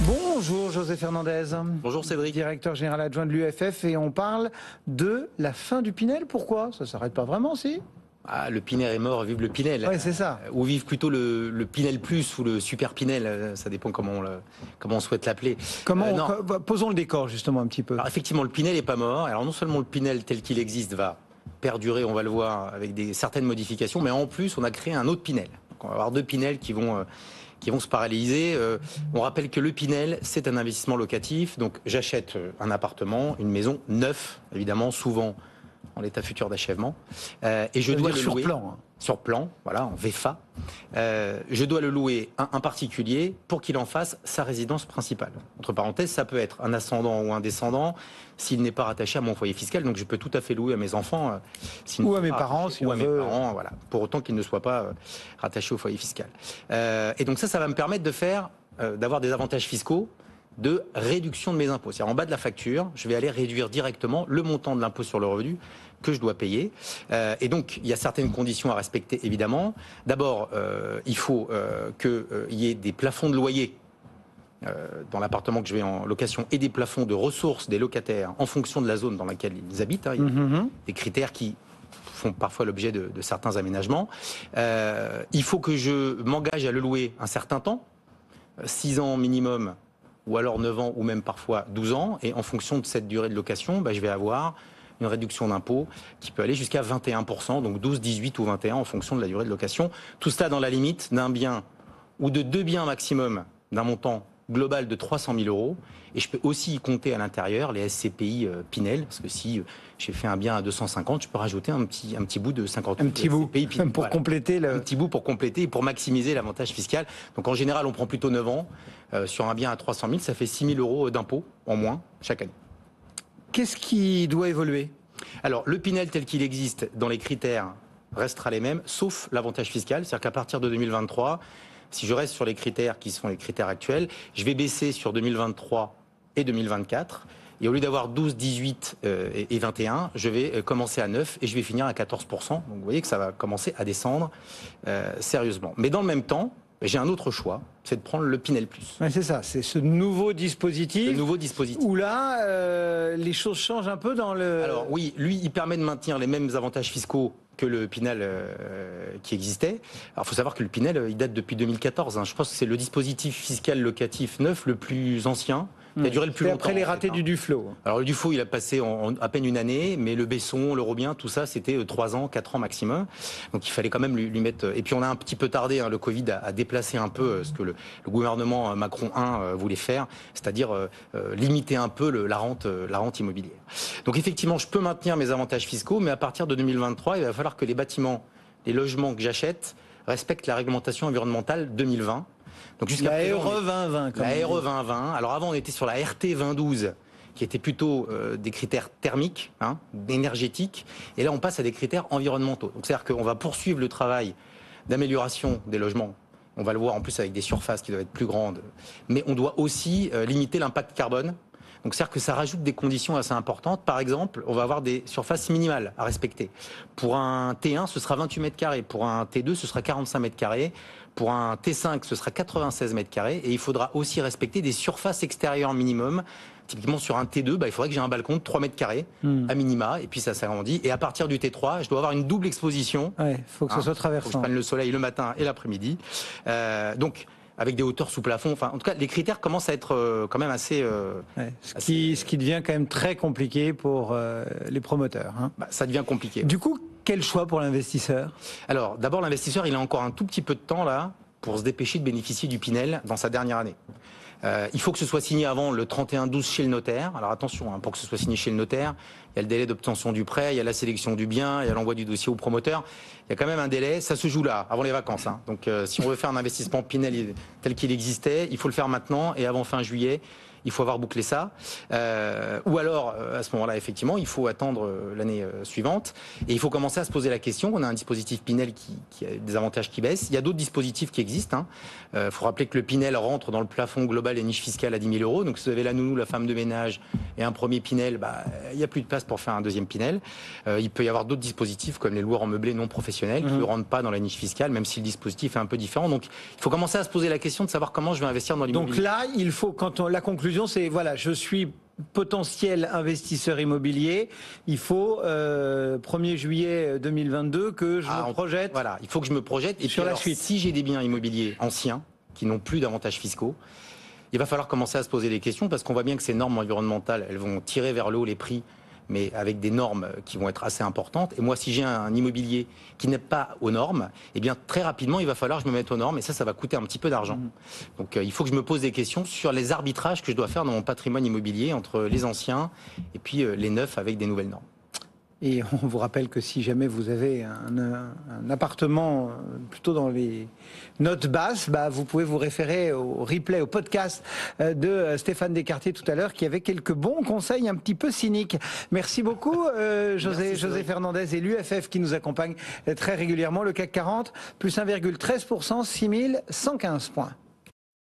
Bonjour José Fernandez. Bonjour Cédric. Directeur général adjoint de l'UFF, et on parle de la fin du Pinel. Pourquoi? Ça s'arrête pas vraiment, si? Le Pinel est mort, vive le Pinel. Ouais, c'est ça. Ou vive plutôt le Pinel Plus ou le Super Pinel, ça dépend comment on souhaite l'appeler. Posons le décor justement un petit peu. Alors effectivement, le Pinel n'est pas mort. Alors non seulement le Pinel tel qu'il existe va perdurer, on va le voir, avec certaines modifications, mais en plus on a créé un autre Pinel. Donc on va avoir deux Pinel qui vont se paralyser. On rappelle que le Pinel, c'est un investissement locatif. Donc j'achète un appartement, une maison, neuf, évidemment, souvent en l'état futur d'achèvement. Et je dois le louer. Sur plan. Sur plan, voilà, en VFA. Je dois le louer à un particulier pour qu'il en fasse sa résidence principale. Entre parenthèses, ça peut être un ascendant ou un descendant s'il n'est pas rattaché à mon foyer fiscal. Donc je peux tout à fait louer à mes enfants. Ou à mes parents, si on veut. Mes parents, voilà, pour autant qu'ils ne soient pas rattachés au foyer fiscal. Et donc ça va me permettre d'avoir des avantages fiscaux de réduction de mes impôts. C'est-à-dire en bas de la facture, je vais aller réduire directement le montant de l'impôt sur le revenu que je dois payer. Et donc, il y a certaines conditions à respecter, évidemment. D'abord, il faut qu'il y ait des plafonds de loyer dans l'appartement que je vais en location et des plafonds de ressources des locataires en fonction de la zone dans laquelle ils habitent. Il y a des critères qui font parfois l'objet de certains aménagements. Il faut que je m'engage à le louer un certain temps, 6 ans minimum, ou alors 9 ans, ou même parfois 12 ans. Et en fonction de cette durée de location, je vais avoir une réduction d'impôt qui peut aller jusqu'à 21%, donc 12, 18 ou 21 en fonction de la durée de location. Tout cela dans la limite d'un bien ou de 2 biens maximum d'un montant global de 300 000 euros. Et je peux aussi y compter à l'intérieur les SCPI Pinel, parce que si j'ai fait un bien à 250, je peux rajouter un petit bout de 50 000 SCPI Pinel pour compléter un petit bout pour compléter et pour maximiser l'avantage fiscal. Donc en général, on prend plutôt 9 ans. Sur un bien à 300 000, ça fait 6 000 euros d'impôt en moins chaque année. Qu'est-ce qui doit évoluer? Alors, le Pinel tel qu'il existe dans les critères restera les mêmes, sauf l'avantage fiscal. C'est-à-dire qu'à partir de 2023, si je reste sur les critères qui sont les critères actuels, je vais baisser sur 2023 et 2024. Et au lieu d'avoir 12, 18 et 21, je vais commencer à 9 et je vais finir à 14%. Donc vous voyez que ça va commencer à descendre sérieusement. Mais dans le même temps, j'ai un autre choix, c'est de prendre le Pinel Plus. Ouais, c'est ça, c'est ce nouveau dispositif. Le nouveau dispositif. Où là, les choses changent un peu dans le... Alors oui, lui, il permet de maintenir les mêmes avantages fiscaux que le Pinel qui existait. Alors il faut savoir que le Pinel, il date depuis 2014. Je pense que c'est le dispositif fiscal locatif neuf le plus ancien. Il a duré le plus longtemps. Après les ratés du Duflot. Alors le Duflot, il a passé en à peine une année, mais le Besson, le Robien, tout ça, c'était 3 ans, 4 ans maximum. Donc il fallait quand même lui mettre... Et puis on a un petit peu tardé, le Covid a déplacé un peu ce que le gouvernement Macron 1 voulait faire, c'est-à-dire limiter un peu la rente immobilière. Donc effectivement, je peux maintenir mes avantages fiscaux, mais à partir de 2023, il va falloir que les bâtiments, les logements que j'achète respectent la réglementation environnementale 2020. Donc jusqu'à la RE 2020. La RE 2020. Alors avant, on était sur la RT 2012, qui était plutôt des critères thermiques, énergétiques. Et là, on passe à des critères environnementaux. Donc c'est-à-dire qu'on va poursuivre le travail d'amélioration des logements. On va le voir en plus avec des surfaces qui doivent être plus grandes. Mais on doit aussi limiter l'impact carbone. Donc c'est-à-dire que ça rajoute des conditions assez importantes. Par exemple, on va avoir des surfaces minimales à respecter. Pour un T1, ce sera 28 mètres carrés. Pour un T2, ce sera 45 mètres carrés. Pour un T5, ce sera 96 mètres carrés. Et il faudra aussi respecter des surfaces extérieures minimum. Typiquement, sur un T2, il faudrait que j'ai un balcon de 3 mètres carrés à minima. Et puis ça s'agrandit. Et à partir du T3, je dois avoir une double exposition. Il faut que ce soit traversant. Il faut que je prenne le soleil le matin et l'après-midi. Donc, avec des hauteurs sous plafond. Enfin, en tout cas, les critères commencent à être quand même assez... Ce qui devient quand même très compliqué pour les promoteurs. Ça devient compliqué. Du coup, quel choix pour l'investisseur? Alors, d'abord, l'investisseur, il a encore un tout petit peu de temps là pour se dépêcher de bénéficier du Pinel dans sa dernière année. Il faut que ce soit signé avant le 31/12 chez le notaire. Alors attention, pour que ce soit signé chez le notaire, il y a le délai d'obtention du prêt, il y a la sélection du bien, il y a l'envoi du dossier au promoteur. Il y a quand même un délai, ça se joue là, avant les vacances. Donc si on veut faire un investissement Pinel tel qu'il existait, il faut le faire maintenant et avant fin juillet. il faut avoir bouclé ça. Ou alors, à ce moment-là, effectivement, il faut attendre l'année suivante. Et il faut commencer à se poser la question. On a un dispositif Pinel qui a des avantages qui baissent. Il y a d'autres dispositifs qui existent. Il faut rappeler que le Pinel rentre dans le plafond global et niche fiscale à 10 000 €. Donc, si vous avez la nounou, la femme de ménage et un premier Pinel, il n'y a plus de place pour faire un deuxième Pinel. Il peut y avoir d'autres dispositifs comme les loueurs en meublé non professionnels qui ne rentrent pas dans la niche fiscale, même si le dispositif est un peu différent. Donc, il faut commencer à se poser la question de savoir comment je vais investir dans l'immobilier. Donc là, il faut, la conclusion, c'est voilà, je suis potentiel investisseur immobilier, il faut 1er juillet 2022 que je me projette. Voilà, il faut que je me projette. Et sur puis, la suite. Si j'ai des biens immobiliers anciens qui n'ont plus d'avantages fiscaux, il va falloir commencer à se poser des questions parce qu'on voit bien que ces normes environnementales, elles vont tirer vers le haut les prix, mais avec des normes qui vont être assez importantes. Et moi, si j'ai un immobilier qui n'est pas aux normes, eh bien, très rapidement, il va falloir que je me mette aux normes. Et ça va coûter un petit peu d'argent. Donc, il faut que je me pose des questions sur les arbitrages que je dois faire dans mon patrimoine immobilier entre les anciens et puis les neufs avec des nouvelles normes. Et on vous rappelle que si jamais vous avez un appartement plutôt dans les notes basses, vous pouvez vous référer au replay, au podcast de Stéphane Descartier tout à l'heure, qui avait quelques bons conseils un petit peu cyniques. Merci beaucoup José Fernandez et l'UFF qui nous accompagne très régulièrement. Le CAC 40, plus 1,13%, 6115 points.